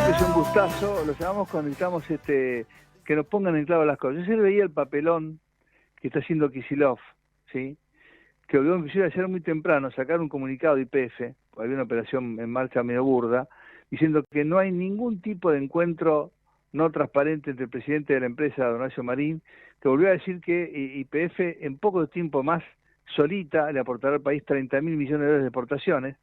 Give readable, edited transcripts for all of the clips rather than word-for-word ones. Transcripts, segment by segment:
siempre es un gustazo, los llamamos cuando necesitamos que nos pongan en claro las cosas. Yo ayer veía el papelón que está haciendo Kicillof, ¿sí? Que obligó inclusive ayer muy temprano a sacar un comunicado de YPF, porque había una operación en marcha medio burda, diciendo que no hay ningún tipo de encuentro no transparente entre el presidente de la empresa, don Horacio Marín, que volvió a decir que YPF en poco tiempo más, solita, le aportará al país 30.000 millones de dólares de exportaciones,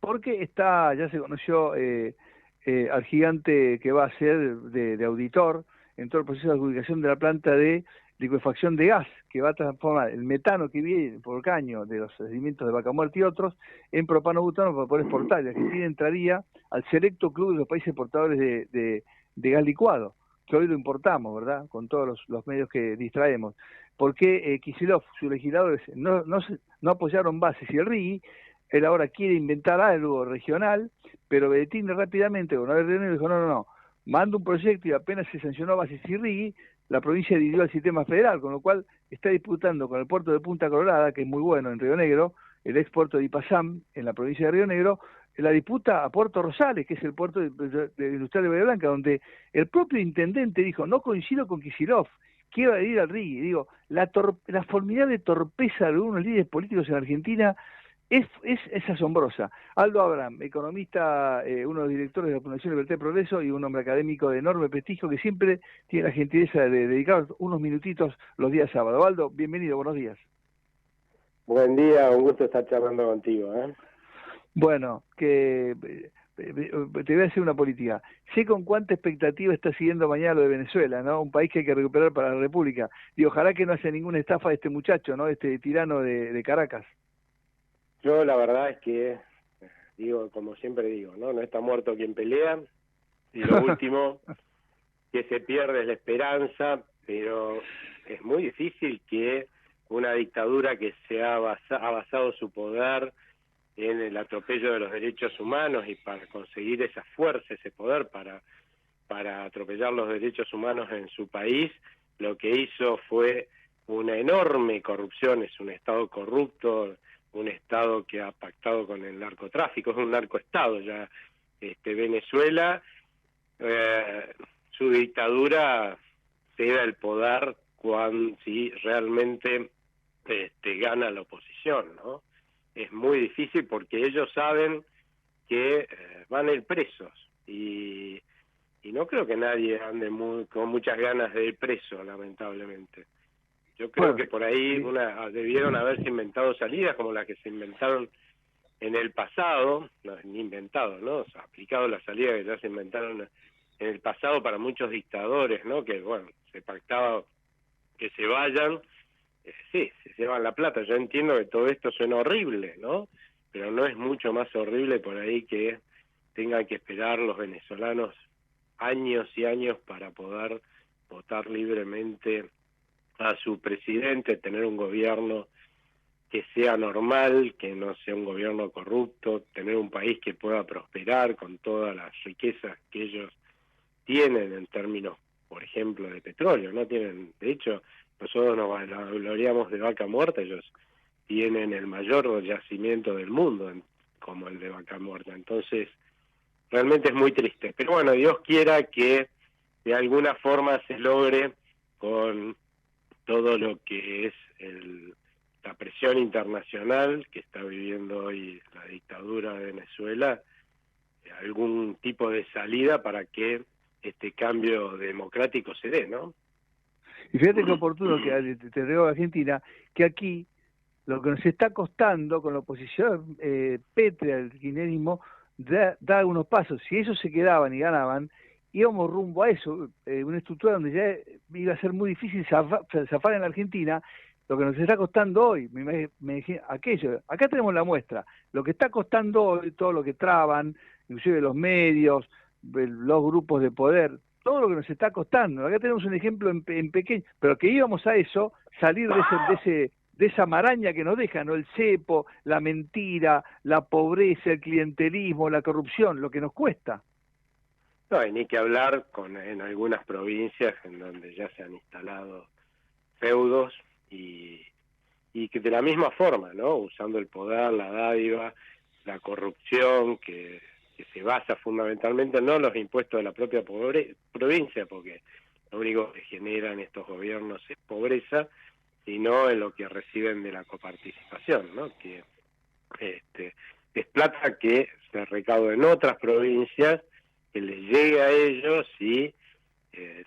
porque ya se conoció al gigante que va a ser de auditor en todo el proceso de adjudicación de la planta de licuefacción de gas, que va a transformar el metano que viene por caño de los sedimentos de Vaca Muerta y otros en propano-butano para poder exportar. Y Argentina entraría al selecto club de los países exportadores de gas licuado, que hoy lo importamos, ¿verdad?, con todos los medios que distraemos. ¿Por qué Kicillof, sus legisladores, no apoyaron bases y el RIGI? Él ahora quiere inventar algo regional, pero Bettini rápidamente, gobernador de Río Negro, dijo, no, manda un proyecto y apenas se sancionó bases y RIGI, la provincia dividió al sistema federal, con lo cual está disputando con el puerto de Punta Colorada, que es muy bueno en Río Negro, el ex puerto de Ipazam, en la provincia de Río Negro, la disputa a Puerto Rosales, que es el puerto de Industrial de Bahía Blanca, donde el propio intendente dijo, no coincido con Kicillof, quiero ir al RIGI. Digo, la formidable torpeza de algunos líderes políticos en Argentina es asombrosa. Aldo Abraham, economista, uno de los directores de la Fundación Libertad y Progreso y un hombre académico de enorme prestigio que siempre tiene la gentileza de dedicar unos minutitos los días sábados. Aldo, bienvenido, buenos días. Buen día, un gusto estar charlando contigo. Bueno, te voy a hacer una política. Sé con cuánta expectativa está siguiendo mañana lo de Venezuela, ¿no? Un país que hay que recuperar para la República. Y ojalá que no haya ninguna estafa de este muchacho, ¿no? Este tirano de Caracas. Yo la verdad es que, digo, como siempre digo, no está muerto quien pelea, y lo último que se pierde es la esperanza, pero es muy difícil que una dictadura que ha basado su poder en el atropello de los derechos humanos y para conseguir esa fuerza, ese poder para atropellar los derechos humanos en su país, lo que hizo fue una enorme corrupción, es un Estado corrupto, un Estado que ha pactado con el narcotráfico, es un narcoestado ya. Venezuela, su dictadura cede el poder si realmente gana la oposición, ¿no? Es muy difícil porque ellos saben que van a ir presos y no creo que nadie ande con muchas ganas de ir preso, lamentablemente. Yo creo que por ahí debieron haberse inventado salidas como las que se inventaron en el pasado, no, ni inventado, ¿no? O sea, aplicado las salidas que ya se inventaron en el pasado para muchos dictadores, ¿no? Que, bueno, se pactaba que se vayan, sí, se llevan la plata. Yo entiendo que todo esto suena horrible, ¿no? Pero no es mucho más horrible por ahí que tengan que esperar los venezolanos años y años para poder votar libremente a su presidente, tener un gobierno que sea normal, que no sea un gobierno corrupto, tener un país que pueda prosperar con todas las riquezas que ellos tienen en términos, por ejemplo, de petróleo, no tienen, de hecho, nosotros nos gloriamos de Vaca Muerta, ellos tienen el mayor yacimiento del mundo, como el de Vaca Muerta, entonces realmente es muy triste, pero bueno, Dios quiera que de alguna forma se logre con todo lo que es la presión internacional que está viviendo hoy la dictadura de Venezuela, algún tipo de salida para que este cambio democrático se dé, ¿no? Y fíjate qué oportuno que te digo Argentina, que aquí lo que nos está costando con la oposición pétrea al kirchnerismo da unos pasos. Si ellos se quedaban y ganaban, íbamos rumbo a eso, una estructura donde ya iba a ser muy difícil zafar en la Argentina. Lo que nos está costando hoy, aquello, acá tenemos la muestra, lo que está costando hoy, todo lo que traban, inclusive los medios, los grupos de poder, todo lo que nos está costando. Acá tenemos un ejemplo en pequeño, pero que íbamos a eso, salir de esa maraña que nos deja, ¿no? El cepo, la mentira, la pobreza, el clientelismo, la corrupción, lo que nos cuesta. No, hay ni que hablar en algunas provincias en donde ya se han instalado feudos y que de la misma forma, ¿no? Usando el poder, la dádiva, la corrupción que que se basa fundamentalmente no en los impuestos de la propia provincia, porque lo único que generan estos gobiernos es pobreza, sino en lo que reciben de la coparticipación, ¿no? Que es plata que se recauda en otras provincias, que les llegue a ellos y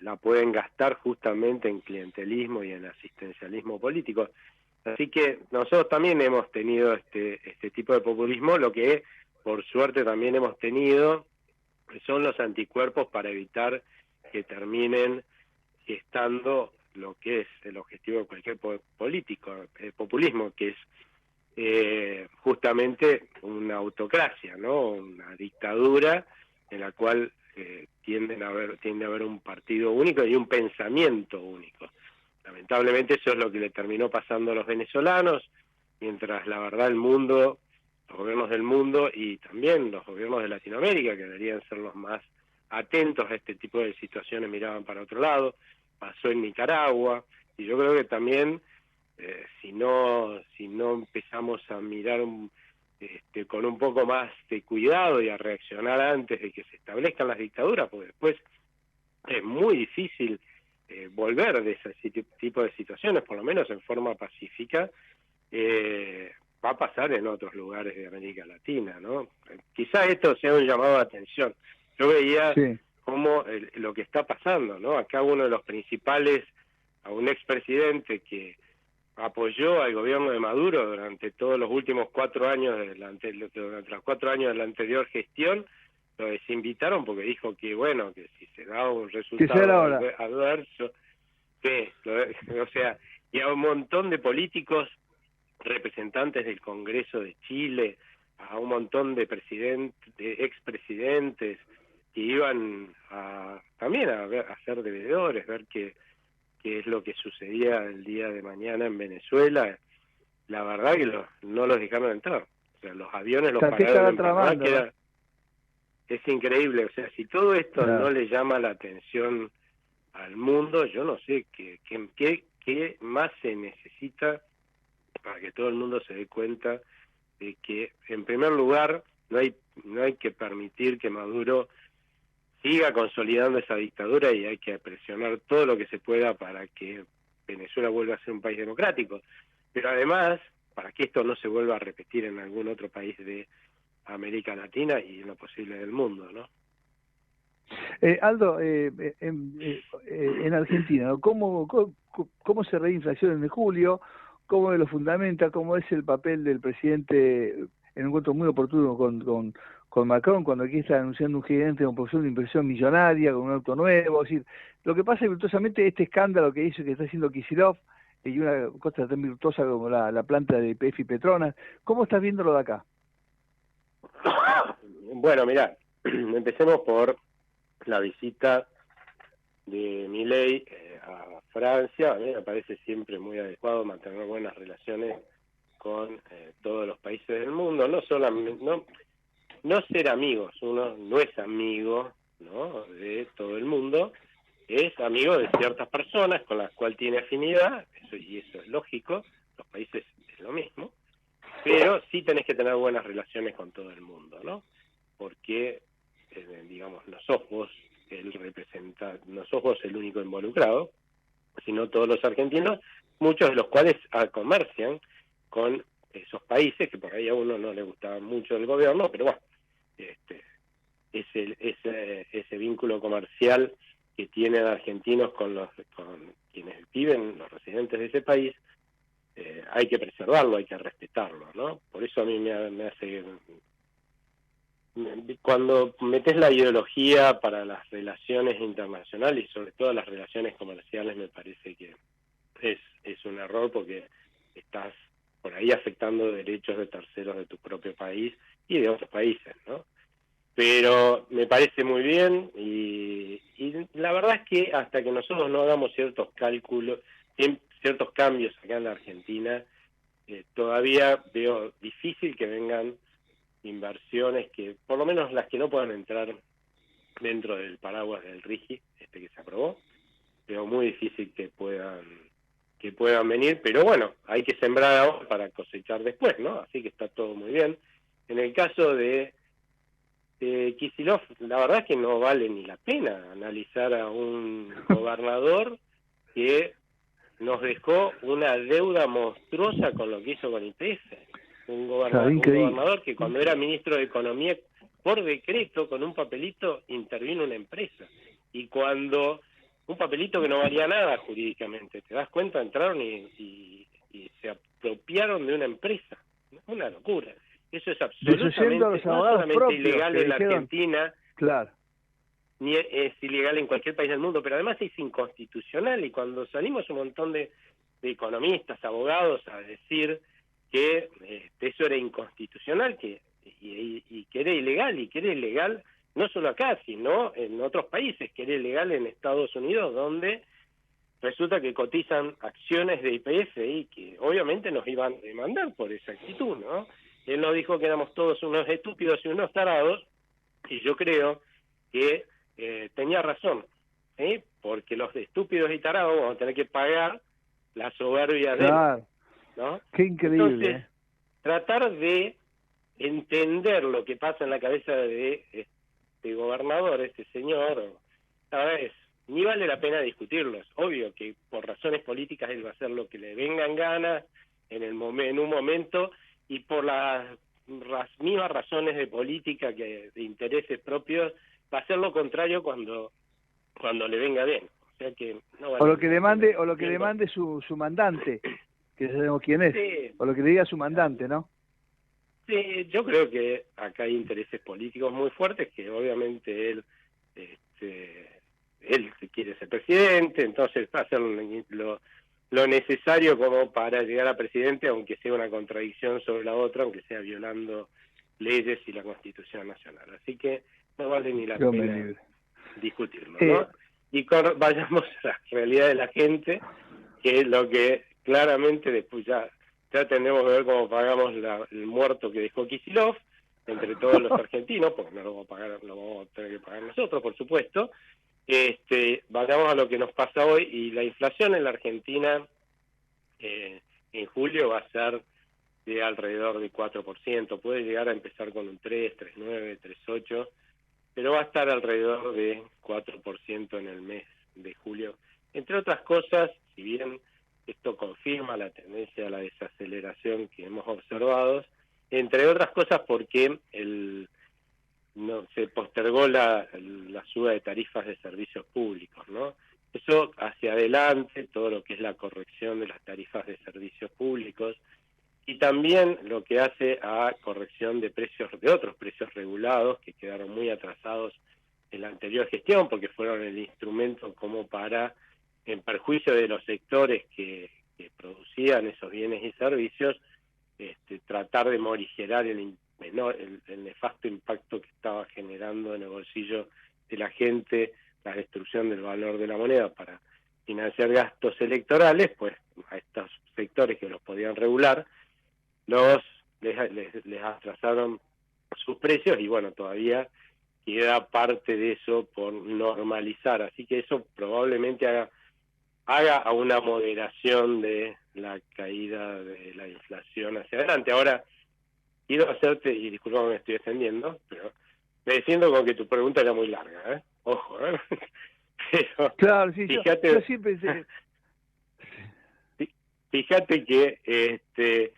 la pueden gastar justamente en clientelismo y en asistencialismo político. Así que nosotros también hemos tenido este tipo de populismo. Lo que por suerte también hemos tenido son los anticuerpos para evitar que terminen gestando lo que es el objetivo de cualquier político, el populismo, que es justamente una autocracia, ¿no? Una dictadura en la cual tiende a haber un partido único y un pensamiento único. Lamentablemente eso es lo que le terminó pasando a los venezolanos, mientras la verdad el mundo, los gobiernos del mundo y también los gobiernos de Latinoamérica, que deberían ser los más atentos a este tipo de situaciones, miraban para otro lado. Pasó en Nicaragua, y yo creo que también si no empezamos a mirar con un poco más de cuidado y a reaccionar antes de que se establezcan las dictaduras, porque después es muy difícil volver de ese tipo de situaciones, por lo menos en forma pacífica, va a pasar en otros lugares de América Latina, ¿no? Quizá esto sea un llamado de atención. Yo veía cómo lo que está pasando, ¿no? Acá uno de los principales, a un expresidente que apoyó al gobierno de Maduro durante todos los últimos 4 años, durante los 4 años de la anterior gestión, lo desinvitaron porque dijo que, bueno, que si se daba un resultado adverso, o sea, y a un montón de políticos, representantes del Congreso de Chile, a un montón de expresidentes que iban también a ser devedores, ver qué es lo que sucedía el día de mañana en Venezuela. La verdad que no los dejaron entrar. O sea, los aviones los pararon en Panamá, es increíble. O sea, si todo esto no le llama la atención al mundo, yo no sé qué más se necesita para que todo el mundo se dé cuenta de que, en primer lugar, no hay que permitir que Maduro siga consolidando esa dictadura y hay que presionar todo lo que se pueda para que Venezuela vuelva a ser un país democrático. Pero además, para que esto no se vuelva a repetir en algún otro país de América Latina y en lo posible del mundo, ¿no? Aldo, en Argentina, ¿no? ¿Cómo se ve la inflación en julio? ¿Cómo lo fundamenta? ¿Cómo es el papel del presidente en un encuentro muy oportuno con Macron, cuando aquí está anunciando un gigante con una inversión millonaria, con un auto nuevo? Es decir, lo que pasa es virtuosamente este escándalo que está haciendo Kicillof, y una cosa tan virtuosa como la planta de YPF y Petronas, ¿cómo estás viéndolo de acá? Bueno, mirá, empecemos por la visita de Milei a Francia. A mí me parece siempre muy adecuado mantener buenas relaciones con todos los países del mundo, no solamente no ser amigos. Uno no es amigo, ¿no?, de todo el mundo, es amigo de ciertas personas con las cuales tiene afinidad, y eso es lógico. Los países es lo mismo, pero sí tenés que tener buenas relaciones con todo el mundo, ¿no? Porque digamos, no sos vos el único involucrado, sino todos los argentinos, muchos de los cuales comercian con esos países, que por ahí a uno no le gustaba mucho el gobierno, pero bueno, ese vínculo comercial que tienen argentinos con quienes viven, los residentes de ese país, hay que preservarlo, hay que respetarlo, ¿no? Por eso a mí me hace... Cuando metes la ideología para las relaciones internacionales y sobre todo las relaciones comerciales, me parece que es un error, porque estás por ahí afectando derechos de terceros de tu propio país y de otros países, ¿no? Pero me parece muy bien, y la verdad es que hasta que nosotros no hagamos ciertos cálculos, ciertos cambios acá en la Argentina, todavía veo difícil que vengan inversiones, que por lo menos las que no puedan entrar dentro del paraguas del RIGI que se aprobó. Veo muy difícil que puedan venir, pero bueno, hay que sembrar ahora para cosechar después, ¿no? Así que está todo muy bien. En el caso de Kicillof, la verdad es que no vale ni la pena analizar a un gobernador que nos dejó una deuda monstruosa con lo que hizo con YPF. Un gobernador que cuando era ministro de Economía, por decreto, con un papelito, intervino una empresa. Y cuando un papelito que no valía nada jurídicamente, ¿te das cuenta? Entraron y se apropiaron de una empresa. Una locura. Eso es absolutamente, no solamente ilegal en la Argentina, claro, ni es ilegal en cualquier país del mundo, pero además es inconstitucional. Y cuando salimos un montón de economistas, abogados, a decir que eso era inconstitucional y que era ilegal, y que era ilegal no solo acá, sino en otros países, que era ilegal en Estados Unidos, donde resulta que cotizan acciones de YPF y que obviamente nos iban a demandar por esa actitud, ¿no? Él nos dijo que éramos todos unos estúpidos y unos tarados, y yo creo que tenía razón, ¿sí? Porque los estúpidos y tarados vamos a tener que pagar la soberbia de él, ¿no? Qué increíble. Entonces, tratar de entender lo que pasa en la cabeza de este gobernador, este señor, ¿sabes? Ni vale la pena discutirlo. Es obvio que por razones políticas él va a hacer lo que le venga en gana en un momento, y por las mismas razones de política, que de intereses propios, va a hacer lo contrario cuando le venga bien. O sea que no vale, o lo que demande su mandante, que sabemos quién es, sí, o lo que le diga su mandante, ¿no? Sí, yo creo que acá hay intereses políticos muy fuertes, que obviamente él quiere ser presidente, entonces va a hacer lo necesario como para llegar a presidente, aunque sea una contradicción sobre la otra, aunque sea violando leyes y la Constitución Nacional. Así que no vale ni la pena discutirlo, ¿no? Y vayamos a la realidad de la gente, que es lo que claramente después ya tendremos que ver cómo pagamos el muerto que dejó Kicillof entre todos los argentinos, porque no lo vamos a pagar, lo vamos a tener que pagar nosotros, por supuesto. Vayamos a lo que nos pasa hoy, y la inflación en la Argentina en julio va a ser de alrededor de 4%, puede llegar a empezar con un 3, 3,9, 3,8, pero va a estar alrededor de 4% en el mes de julio. Entre otras cosas, si bien esto confirma la tendencia a la desaceleración que hemos observado, entre otras cosas porque se postergó la suba de tarifas de servicios públicos, ¿no? Eso hacia adelante, todo lo que es la corrección de las tarifas de servicios públicos, y también lo que hace a corrección de precios, de otros precios regulados que quedaron muy atrasados en la anterior gestión, porque fueron el instrumento como para, en perjuicio de los sectores que producían esos bienes y servicios, tratar de morigerar el nefasto impacto que estaba generando en el bolsillo de la gente la destrucción del valor de la moneda para financiar gastos electorales. Pues a estos sectores que los podían regular les atrasaron sus precios, y bueno, todavía queda parte de eso por normalizar, así que eso probablemente haga a una moderación de la caída de la inflación hacia adelante. Ahora, quiero hacerte, y disculpa, me estoy extendiendo, pero me defiendo con que tu pregunta era muy larga, ojo, pero claro, sí, fíjate, yo siempre fíjate que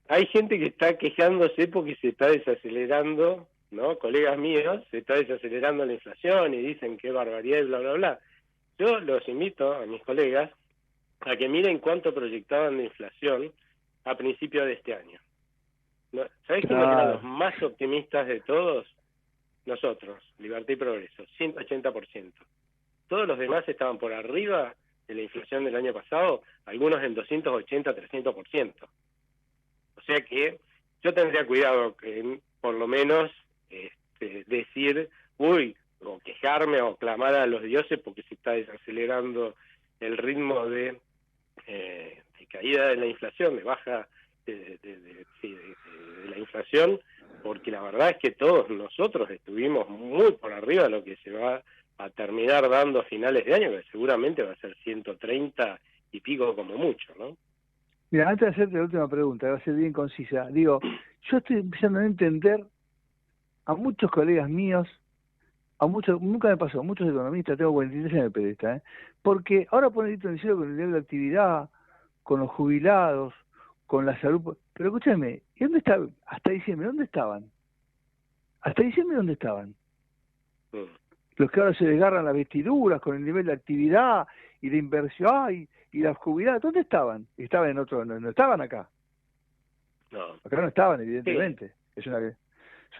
hay gente que está quejándose porque se está desacelerando, ¿no? Colegas míos, se está desacelerando la inflación y dicen qué barbaridad y bla, bla, bla. Yo los invito a mis colegas a que miren cuánto proyectaban de inflación a principios de este año. ¿Sabés quiénes eran los más optimistas de todos? Nosotros, Libertad y Progreso, 180%. Todos los demás estaban por arriba de la inflación del año pasado, algunos en 280, 300%. O sea que yo tendría cuidado en por lo menos decir, o quejarme o clamar a los dioses porque se está desacelerando el ritmo de caída de la inflación, de baja de la inflación, porque la verdad es que todos nosotros estuvimos muy por arriba de lo que se va a terminar dando a finales de año, que seguramente va a ser 130 y pico como mucho, ¿no? Mira, antes de hacerte la última pregunta, va a ser bien concisa, digo, yo estoy empezando a entender a muchos colegas míos, a muchos, nunca me pasó, muchos economistas, tengo 43 años de periodista, porque ahora ponen el grito en el cielo con el nivel de actividad, con los jubilados, con la salud. Pero escúchame, ¿y dónde estaban? Hasta diciembre, ¿dónde estaban? Hasta diciembre, ¿dónde estaban? Los que ahora se desgarran las vestiduras con el nivel de actividad y de inversión y las jubiladas, ¿dónde estaban? Estaban en otro, no estaban acá. No. Acá no estaban, evidentemente. Sí. Es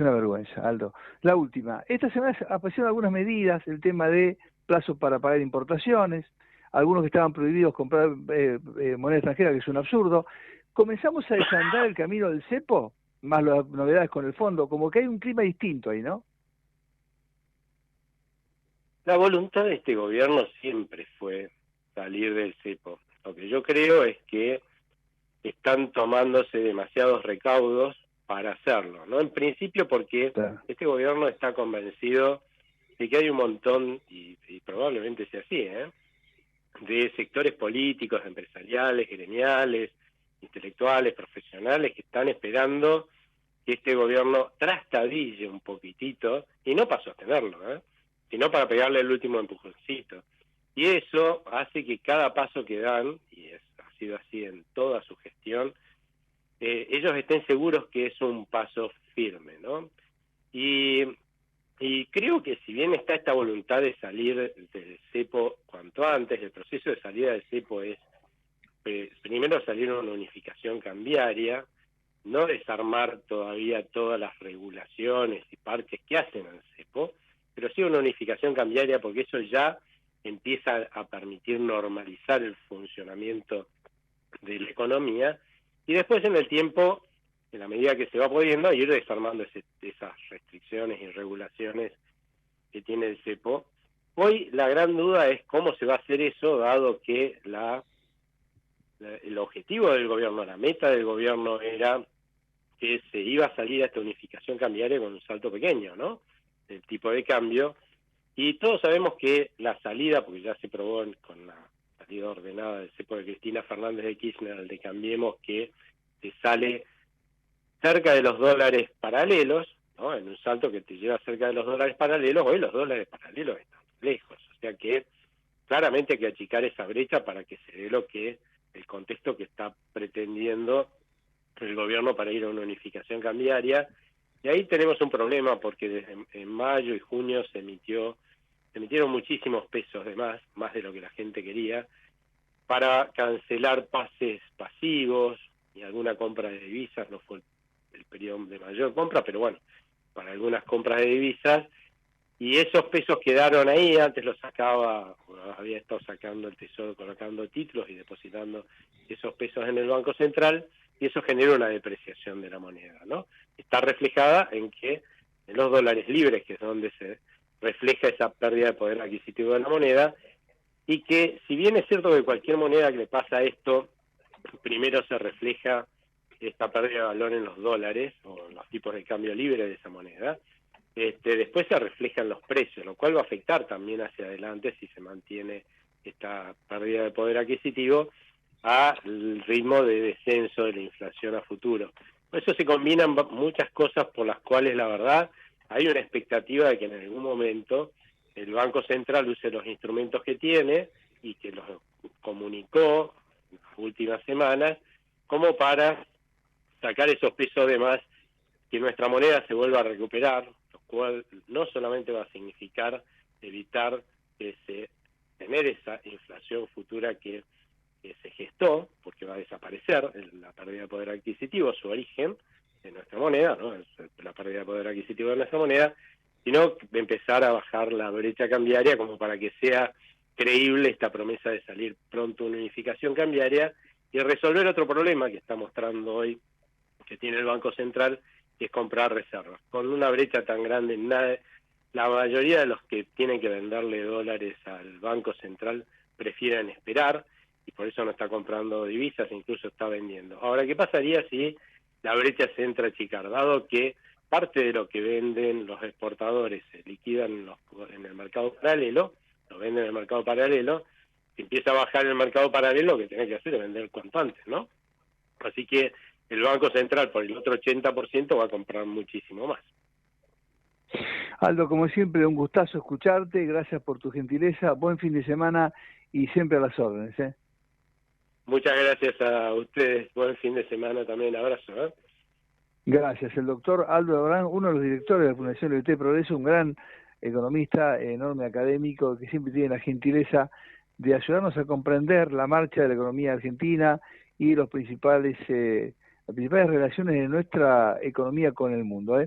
una vergüenza, Aldo. La última. Esta semana aparecieron algunas medidas, el tema de plazos para pagar importaciones, algunos que estaban prohibidos comprar moneda extranjera, que es un absurdo. Comenzamos a desandar el camino del cepo, más las novedades con el fondo, como que hay un clima distinto ahí, ¿no? La voluntad de este gobierno siempre fue salir del cepo. Lo que yo creo es que están tomándose demasiados recaudos para hacerlo, ¿no? En principio porque este gobierno está convencido de que hay un montón, y probablemente sea así, de sectores políticos, empresariales, gremiales, intelectuales, profesionales, que están esperando que este gobierno trastabille un poquitito, y no para sostenerlo, sino para pegarle el último empujoncito. Y eso hace que cada paso que dan, y ha sido así en toda su gestión, ellos estén seguros que es un paso firme, ¿no? Y creo que si bien está esta voluntad de salir del cepo cuanto antes, el proceso de salida del cepo es primero salir a una unificación cambiaria, no desarmar todavía todas las regulaciones y parches que hacen al cepo, pero sí una unificación cambiaria, porque eso ya empieza a permitir normalizar el funcionamiento de la economía, y después en el tiempo, en la medida que se va pudiendo, ir desarmando esas restricciones y regulaciones que tiene el cepo. Hoy la gran duda es cómo se va a hacer eso, dado que el objetivo del gobierno, la meta del gobierno era que se iba a salir a esta unificación cambiaria con un salto pequeño, ¿no?, del tipo de cambio, y todos sabemos que la salida, porque ya se probó con la salida ordenada del cepo de Cristina Fernández de Kirchner, al de Cambiemos, que te sale cerca de los dólares paralelos, ¿no?, en un salto que te lleva cerca de los dólares paralelos. Hoy los dólares paralelos están lejos, o sea que claramente hay que achicar esa brecha para que se dé el contexto que está pretendiendo el gobierno para ir a una unificación cambiaria. Y ahí tenemos un problema, porque desde en mayo y junio se emitieron muchísimos pesos de más de lo que la gente quería, para cancelar pases pasivos y alguna compra de divisas. No fue el periodo de mayor compra, pero bueno, para algunas compras de divisas, y esos pesos quedaron ahí. Antes los sacaba, había estado sacando el Tesoro, colocando títulos y depositando esos pesos en el Banco Central, y eso genera una depreciación de la moneda, ¿no? Está reflejada en los dólares libres, que es donde se refleja esa pérdida de poder adquisitivo de la moneda, y que si bien es cierto que cualquier moneda que le pasa esto, primero se refleja esta pérdida de valor en los dólares o en los tipos de cambio libre de esa moneda, después se refleja en los precios, lo cual va a afectar también hacia adelante, si se mantiene esta pérdida de poder adquisitivo, al ritmo de descenso de la inflación a futuro. Por eso se combinan muchas cosas por las cuales, la verdad, hay una expectativa de que en algún momento el Banco Central use los instrumentos que tiene y que los comunicó en las últimas semanas, como para sacar esos pesos de más, que nuestra moneda se vuelva a recuperar, lo cual no solamente va a significar evitar tener esa inflación futura que se gestó, porque va a desaparecer la pérdida de poder adquisitivo, su origen de nuestra moneda, ¿no?, es la pérdida de poder adquisitivo de nuestra moneda, sino de empezar a bajar la brecha cambiaria, como para que sea creíble esta promesa de salir pronto una unificación cambiaria y resolver otro problema que está mostrando hoy que tiene el Banco Central, que es comprar reservas. Con una brecha tan grande, la mayoría de los que tienen que venderle dólares al Banco Central prefieren esperar, y por eso no está comprando divisas, incluso está vendiendo. Ahora, ¿qué pasaría si la brecha se entra a achicar? Dado que parte de lo que venden los exportadores se liquidan en el mercado paralelo, lo venden en el mercado paralelo, si empieza a bajar el mercado paralelo, lo que tiene que hacer es vender cuanto antes, ¿no? Así que el Banco Central, por el otro 80%, va a comprar muchísimo más. Aldo, como siempre, un gustazo escucharte, gracias por tu gentileza, buen fin de semana y siempre a las órdenes. Muchas gracias a ustedes, buen fin de semana también, abrazo. Gracias. El doctor Aldo Abrán, uno de los directores de la Fundación LT Progreso, un gran economista, enorme académico, que siempre tiene la gentileza de ayudarnos a comprender la marcha de la economía argentina y las principales relaciones de nuestra economía con el mundo.